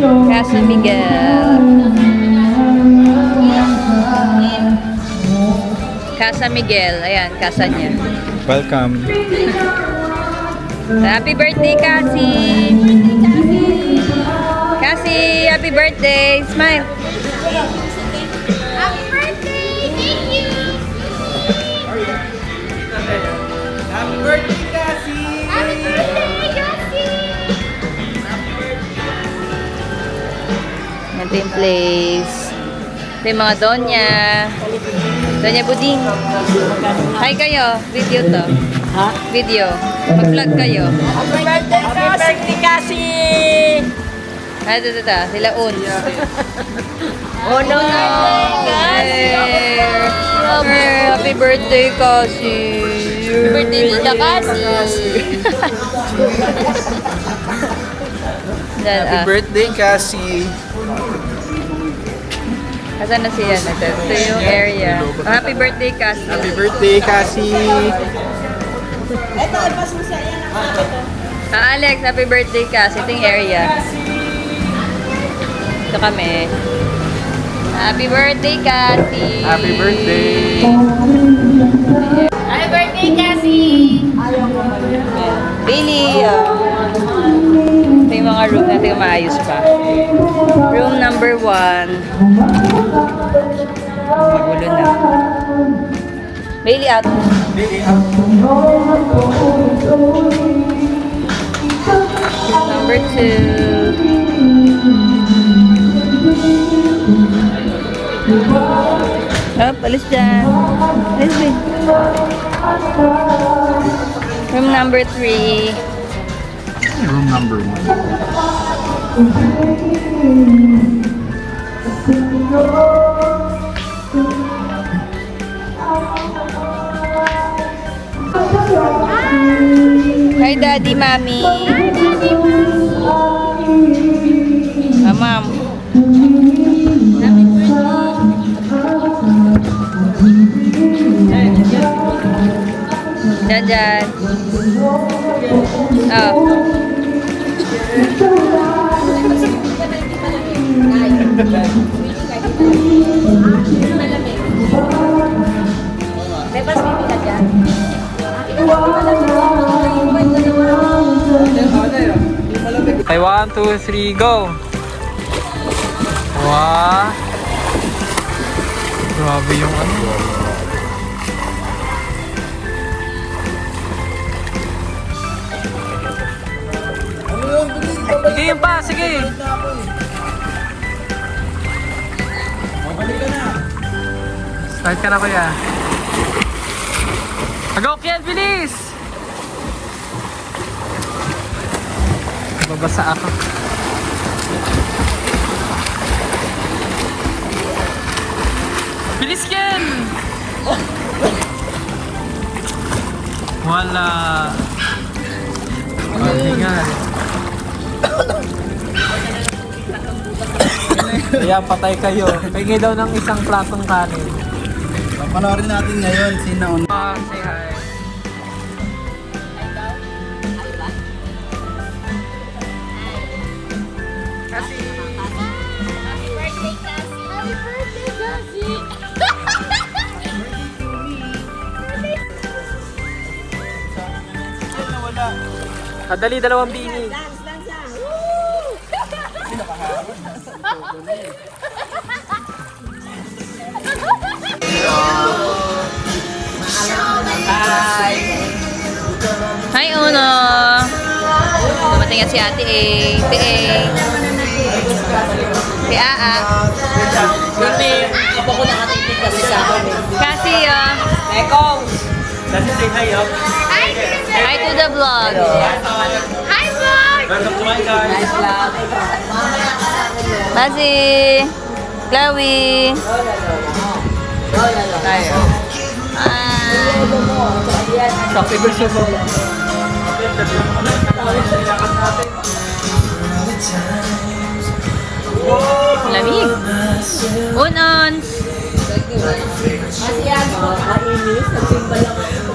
Casa Miguel. Casa Miguel. Ayan, casa niya. Welcome. Happy birthday, Cassie! Cassie, happy birthday! Smile! Happy birthday! Thank you! Happy birthday, Cassie! Happy birthday, Cassie! Ito yung place. Ito yung mga Donya. Donya Buding. Hi kayo. Video to. Ha? Video. Mag-vlog kayo. Happy birthday, Cassie! Ah, ito. Sila Un. Oh no! Happy birthday, Cassie. Happy birthday, Tita Cassie. Happy birthday, Cassie! Asan na siya? Ito yung area. Oh, happy birthday, Cassie. Happy birthday, Cassie! Alex, happy birthday, Cassie. Ito yung area. Ito kami. Happy birthday, Cassie. Happy birthday! Happy birthday, Cassie! Billy. Ito yung mga room natin maayos pa. Room number 1. Magulo na. Bailey out. Number 2. Oh, alis dyan. Alis dyan. Room number 3. Room number 1. Hi, Daddy, Mommy. Ma'am. Diyan. Oh. Ay, 1, 2, 3, go! Wow! Grabe yung ano. Sige yun pa, sige! Start ka na, kuya. Go, Kiel, bilis! Babasa ako. Bilis, Kiel! Wala. Malingan. Kaya patay kayo. Pahingi daw ng isang platong kanin. Panoorin natin ngayon sino on. Say hi. Kasi Happy birthday, Cassie! Happy birthday, Cassie! kadali 2 bini. Hi, Uno. Dumating nga si Ate A. Ate A. Si Aa. Kasi iba ko nakatitig kasi sa akin. Kasi, Ekong! Kasi say hi up. Hi, hi to the vlog. Hi, vlog! Welcome to my guys. Basi. Chloe. Tayo. Happy birthday mo. Lamig. Unons. Kasi yan, kainis. Nagsimba lang ako.